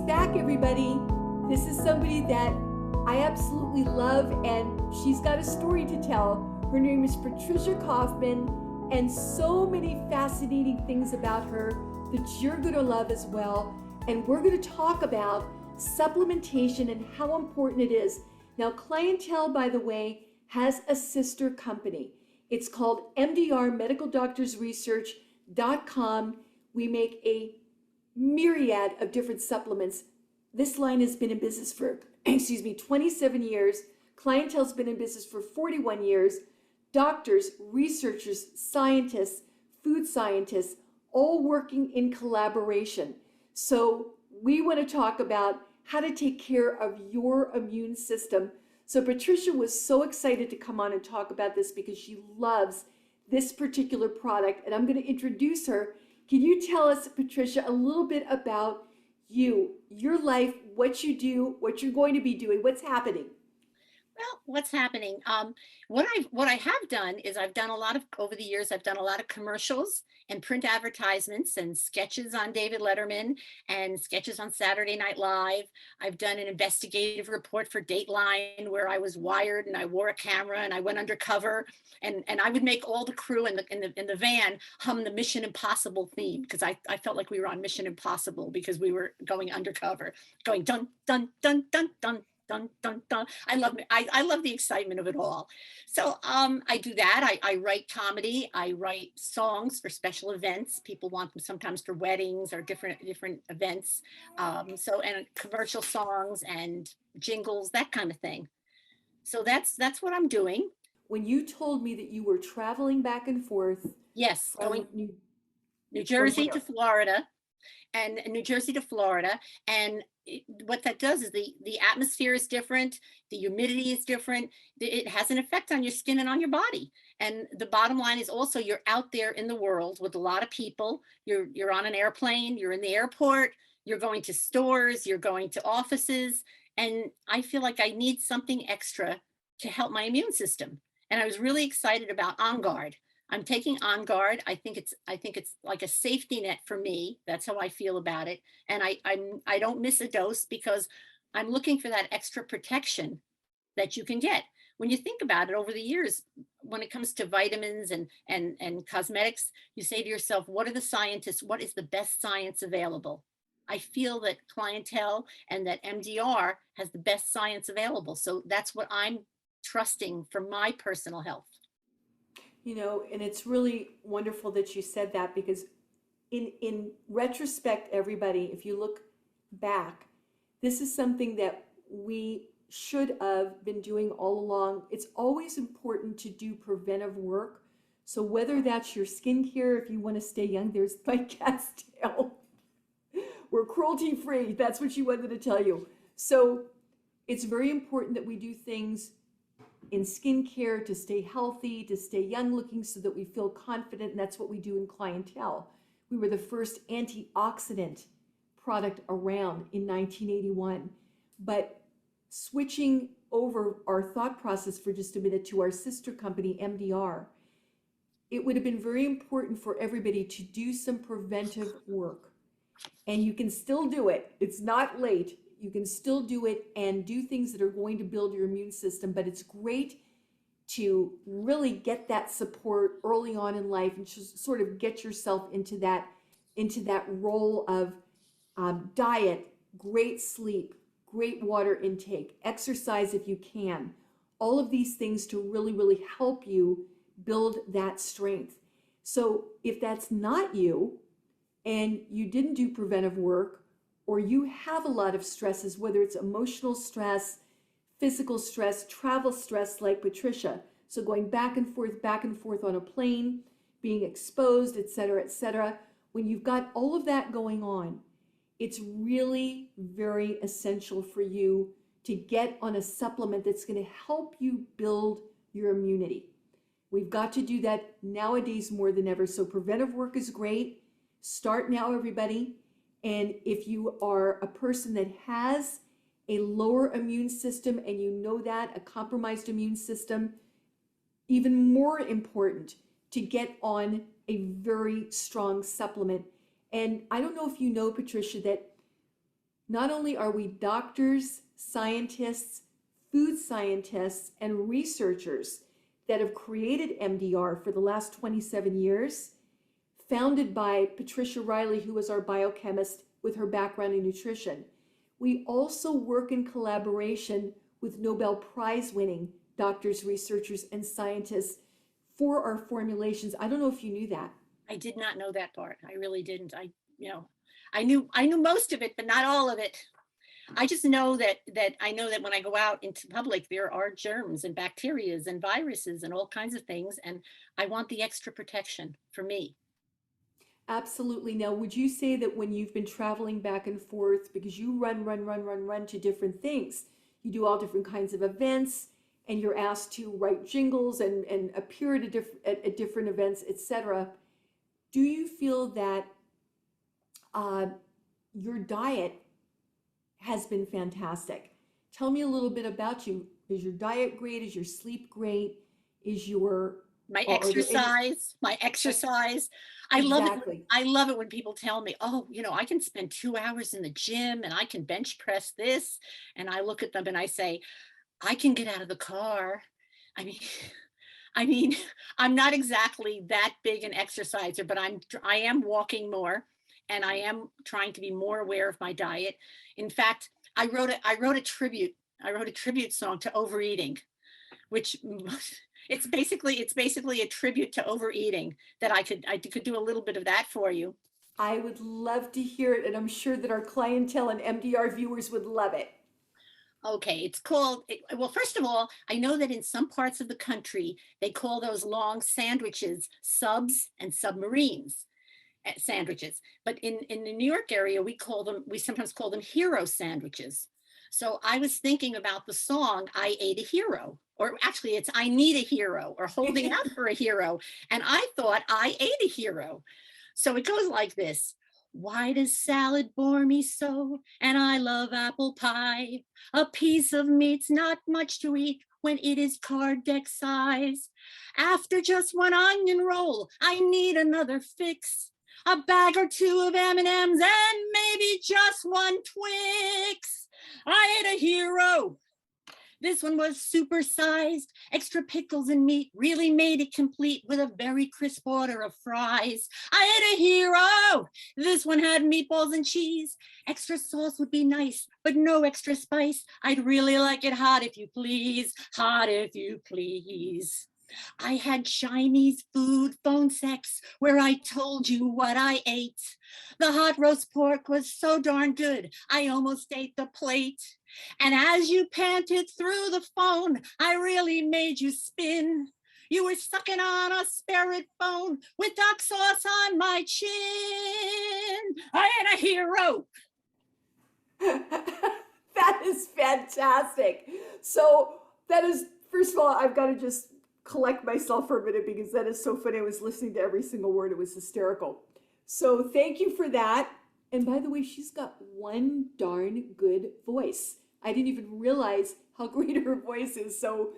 back, everybody. This is somebody that I absolutely love, and she's got a story to tell. Her name is Patricia Kaufman, and so many fascinating things about her that you're going to love as well. And we're going to talk about supplementation and how important it is. Now, Clientele, by the way, has a sister company. It's called MDRmedicaldoctorsresearch.com. We make a myriad of different supplements. This line has been in business for, 27 years. Clientele's been in business for 41 years. Doctors, researchers, scientists, food scientists, all working in collaboration. So we want to talk about how to take care of your immune system. So Patricia was so excited to come on and talk about this because she loves this particular product, and I'm going to introduce her. Can you tell us, Patricia, a little bit about you, your life, what you do, what you're going to be doing, what's happening? Well, what's happening? What I have done is I've done a lot of over the years. I've done a lot of commercials and print advertisements and sketches on David Letterman and sketches on Saturday Night Live. I've done an investigative report for Dateline where I was wired and I wore a camera and I went undercover and I would make all the crew in the van hum the Mission Impossible theme because I felt like we were on Mission Impossible because we were going undercover, going dun dun dun dun dun dun dun dun. I love the excitement of it all. So I do that. I write comedy. I write songs for special events. People want them sometimes for weddings or different events. And commercial songs and jingles, that kind of thing. So that's what I'm doing. When you told me that you were traveling back and forth Yes, going from New from Jersey to where? Florida and New Jersey to Florida. And what that does is the atmosphere is different, the humidity is different. It has an effect on your skin and on your body. And the bottom line is also you're out there in the world with a lot of people. You're on an airplane, you're in the airport, you're going to stores, you're going to offices. And I feel like I need something extra to help my immune system. And I was really excited about Onguard. I'm taking Onguard. I think it's like a safety net for me. That's how I feel about it. And I don't miss a dose because I'm looking for that extra protection that you can get. When you think about it over the years, when it comes to vitamins and cosmetics, you say to yourself, what are the scientists, what is the best science available? I feel that Clientele and that MDR has the best science available. So that's what I'm trusting for my personal health. And it's really wonderful that you said that because in retrospect, everybody, if you look back, this is something that we should have been doing all along. It's always important to do preventive work. So whether that's your skincare, if you want to stay young, there's my cat's tail. We're cruelty free. That's what she wanted to tell you. So it's very important that we do things in skincare to stay healthy, to stay young looking so that we feel confident. And that's what we do in Clientele. We were the first antioxidant product around in 1981. But switching over our thought process for just a minute to our sister company, MDR, it would have been very important for everybody to do some preventive work. And you can still do it. It's not late. You can still do it and do things that are going to build your immune system, but it's great to really get that support early on in life and just sort of get yourself into that role of diet, great sleep, great water intake, exercise if you can, all of these things to really, really help you build that strength. So if that's not you and you didn't do preventive work, or you have a lot of stresses, whether it's emotional stress, physical stress, travel stress like Patricia. So going back and forth on a plane, being exposed, et cetera, when you've got all of that going on, it's really very essential for you to get on a supplement that's going to help you build your immunity. We've got to do that nowadays more than ever. So preventive work is great. Start now, everybody. And if you are a person that has a lower immune system and you know that, a compromised immune system, even more important to get on a very strong supplement. And I don't know if you know, Patricia, that Not only are we doctors, scientists, food scientists, and researchers that have created MDR for the last 27 years, founded by Patricia Riley, who was our biochemist with her background in nutrition. We also work in collaboration with Nobel Prize winning doctors, researchers, and scientists for our formulations. I don't know if you knew that. I did not know that part. I really didn't. I knew most of it, but not all of it. I just know that when I go out into public, there are germs and bacteria and viruses and all kinds of things. And I want the extra protection for me. Absolutely. Now, would you say that when you've been traveling back and forth, because you run to different things, you do all different kinds of events, and you're asked to write jingles and appear at different events, etc. Do you feel that your diet has been fantastic? Tell me a little bit about you. Is your diet great? Is your sleep great? Is your my exercise? I love it. I love it when people tell me, oh, I can spend 2 hours in the gym and I can bench press this. And I look at them and I say, I can get out of the car. I mean, I'm not exactly that big an exerciser, but I am walking more, and I am trying to be more aware of my diet. In fact, I wrote a tribute song to overeating, which it's basically a tribute to overeating that I could do a little bit of that for you. I would love to hear it, and I'm sure that our clientele and MDR viewers would love it. Okay, it's called, well, first of all, I know that in some parts of the country, they call those long sandwiches subs and submarines sandwiches. But in the New York area, we sometimes call them hero sandwiches. So I was thinking about the song, I Ate a Hero, or actually it's I Need a Hero, or Holding Out for a Hero. And I thought I ate a hero. So it goes like this. Why does salad bore me so? And I love apple pie. A piece of meat's not much to eat when it is card deck size. After just one onion roll, I need another fix. A bag or two of M&Ms and maybe just one Twix. I ate a hero. This one was supersized. Extra pickles and meat really made it complete with a very crisp order of fries. I ate a hero. This one had meatballs and cheese. Extra sauce would be nice, but no extra spice. I'd really like it hot if you please. Hot if you please. I had Chinese food phone sex where I told you what I ate. The hot roast pork was so darn good, I almost ate the plate. And as you panted through the phone, I really made you spin. You were sucking on a spare rib bone with duck sauce on my chin. I am a hero. That is fantastic. So that is, first of all, I've got to just collect myself for a minute because that is so funny. I was listening to every single word. It was hysterical. So thank you for that. And by the way, she's got one darn good voice. I didn't even realize how great her voice is. So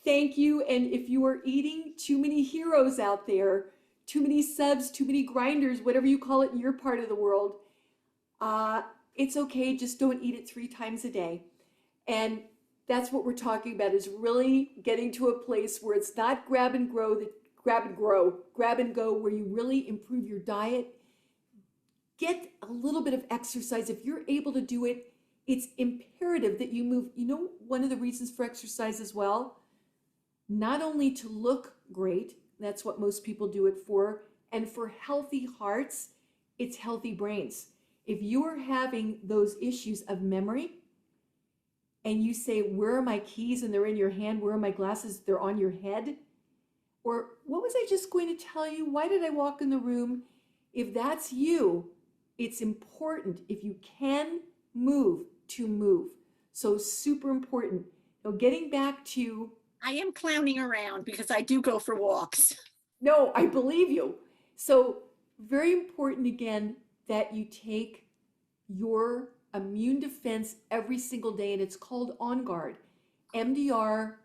thank you. And if you are eating too many heroes out there, too many subs, too many grinders, whatever you call it in your part of the world, it's okay. Just don't eat it 3 times a day. And that's what we're talking about, is really getting to a place where it's not grab and go, where you really improve your diet. Get a little bit of exercise. If you're able to do it, it's imperative that you move. You know, one of the reasons for exercise as well, not only to look great, that's what most people do it for, and for healthy hearts, it's healthy brains. If you are having those issues of memory, and you say, where are my keys? And they're in your hand. Where are my glasses? They're on your head. Or what was I just going to tell you? Why did I walk in the room? If that's you, it's important, if you can move, to move. So super important. Now getting back to... I am clowning around because I do go for walks. No, I believe you. So very important again that you take your immune defense every single day, and it's called Onguard. MDR.com,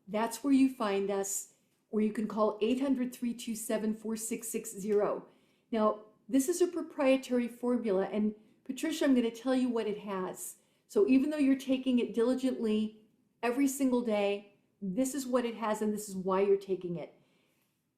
that's where you find us, or you can call 800-327-4660. Now, this is a proprietary formula, and Patricia, I'm going to tell you what it has. So even though you're taking it diligently every single day, this is what it has and this is why you're taking it.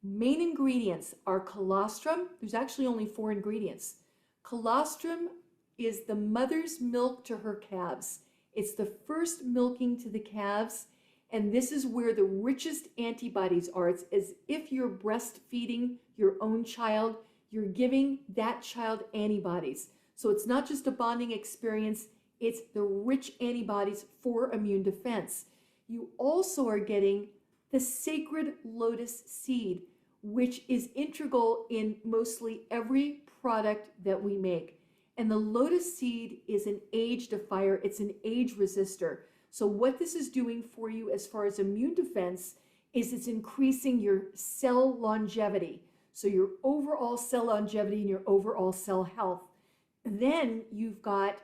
Main ingredients are colostrum. There's actually only 4 ingredients. Colostrum is the mother's milk to her calves. It's the first milking to the calves, and this is where the richest antibodies are. It's as if you're breastfeeding your own child, you're giving that child antibodies. So it's not just a bonding experience, it's the rich antibodies for immune defense. You also are getting the sacred lotus seed, which is integral in mostly every product that we make. And the lotus seed is an age defier, it's an age resistor. So what this is doing for you as far as immune defense is it's increasing your cell longevity. So your overall cell longevity and your overall cell health. Then you've got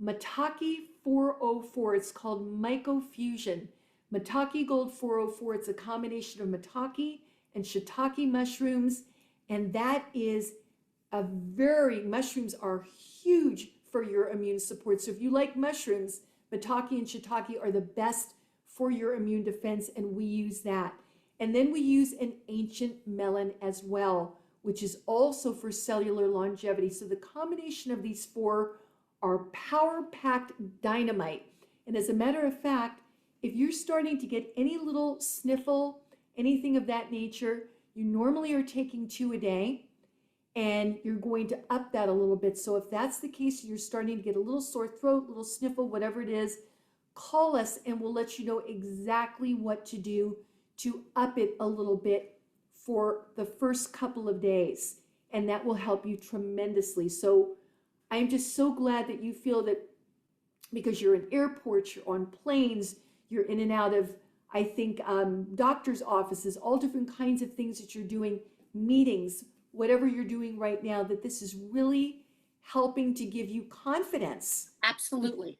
Maitake 404, it's called Mycofusion. Maitake Gold 404, it's a combination of maitake and shiitake mushrooms, and that is mushrooms are huge for your immune support. So if you like mushrooms, maitake and shiitake are the best for your immune defense, and we use that. And then we use an ancient melon as well, which is also for cellular longevity. So the combination of these 4 are power-packed dynamite. And as a matter of fact, if you're starting to get any little sniffle, anything of that nature, you normally are taking 2 a day, and you're going to up that a little bit. So if that's the case, you're starting to get a little sore throat, little sniffle, whatever it is, call us and we'll let you know exactly what to do to up it a little bit for the first couple of days. And that will help you tremendously. So I'm just so glad that you feel that because you're in airports, you're on planes, you're in and out of, I think, doctor's offices, all different kinds of things that you're doing, meetings, whatever you're doing right now, that this is really helping to give you confidence. Absolutely.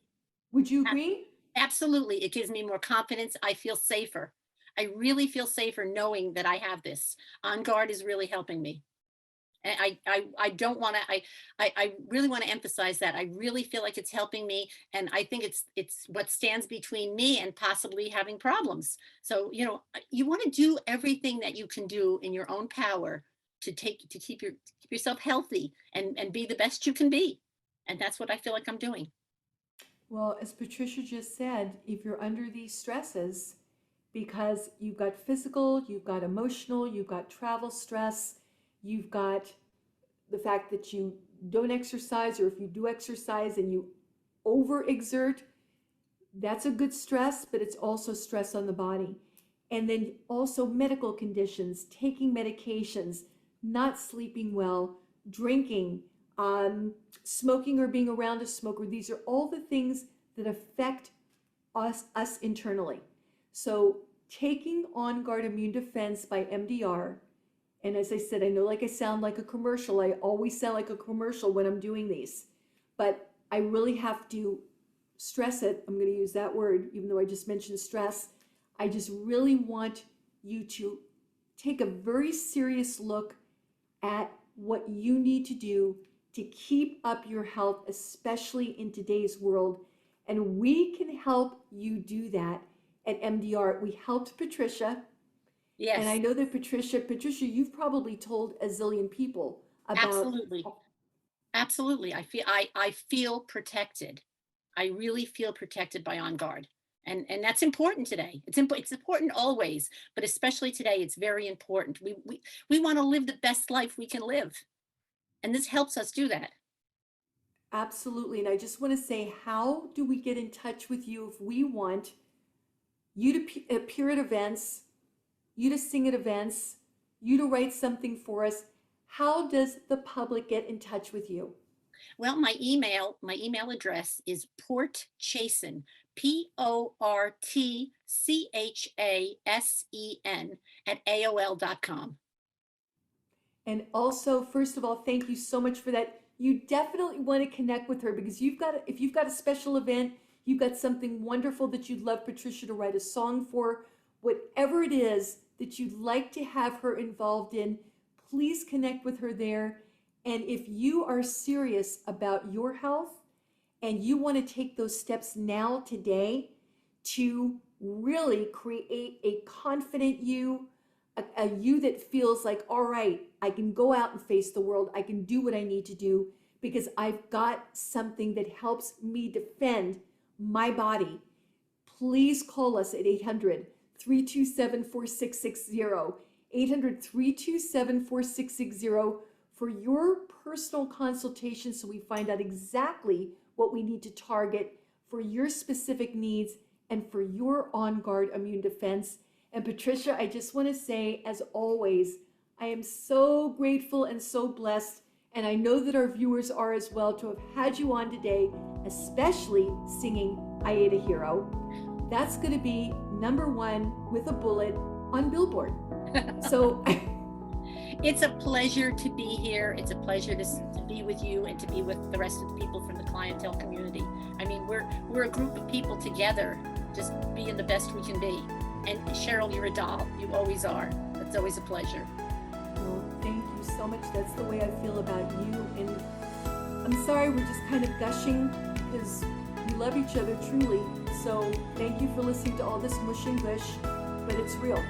Would you agree? Absolutely. It gives me more confidence. I feel safer. I really feel safer knowing that I have this. Onguard is really helping me. And I don't want to, I really want to emphasize that. I really feel like it's helping me. And I think it's what stands between me and possibly having problems. So, you want to do everything that you can do in your own power to keep yourself healthy and be the best you can be. And that's what I feel like I'm doing. Well, as Patricia just said, if you're under these stresses, because you've got physical, you've got emotional, you've got travel stress, you've got the fact that you don't exercise, or if you do exercise and you overexert, that's a good stress, but it's also stress on the body. And then also medical conditions, taking medications, not sleeping well, drinking, smoking or being around a smoker. These are all the things that affect us internally. So taking Onguard Immune Defense by MDR, and as I said, I know like I sound like a commercial. I always sound like a commercial when I'm doing these, but I really have to stress it. I'm going to use that word, even though I just mentioned stress. I just really want you to take a very serious look at what you need to do to keep up your health, especially in today's world. And we can help you do that at MDR. We helped Patricia. Yes. And I know that Patricia, you've probably told a zillion people about. Absolutely. Absolutely. I feel protected. I really feel protected by Onguard. And that's important today. It's important always, but especially today, it's very important. We want to live the best life we can live. And this helps us do that. Absolutely. And I just want to say, how do we get in touch with you if we want you to appear at events, you to sing at events, you to write something for us? How does the public get in touch with you? Well, my email address is portchasen, PORTCHASEN @AOL.com. And also, first of all, thank you so much for that. You definitely want to connect with her, because if you've got a special event, you've got something wonderful that you'd love Patricia to write a song for, whatever it is that you'd like to have her involved in, please connect with her there. And if you are serious about your health and you want to take those steps now today to really create a confident you, a you that feels like, all right, I can go out and face the world. I can do what I need to do because I've got something that helps me defend my body. Please call us at 800-327-4660, 800-327-4660 for your personal consultation so we find out exactly what we need to target for your specific needs and for your Onguard immune defense. And Patricia, I just want to say, as always, I am so grateful and so blessed, and I know that our viewers are as well, to have had you on today, especially singing I Ate a Hero. That's going to be #1 with a bullet on Billboard. So it's a pleasure to be here. It's a pleasure to be with you and to be with the rest of the people from the clientele community. I mean, we're a group of people together, just being the best we can be. And Sheryl, you're a doll. You always are. It's always a pleasure. Well, thank you so much. That's the way I feel about you. And I'm sorry we're just kind of gushing because we love each other truly. So thank you for listening to all this mush and gush, but it's real.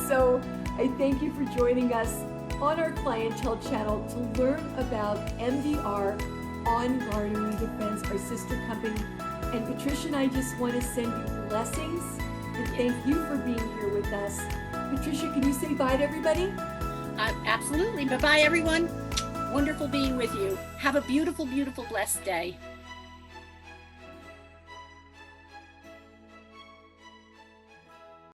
So I thank you for joining us on our clientele channel to learn about MDR, Onguard Immune Defense, our sister company. And Patricia and I just want to send you blessings and thank you for being here with us. Patricia, can you say bye to everybody? Absolutely. Bye-bye, everyone. Wonderful being with you. Have a beautiful, beautiful, blessed day.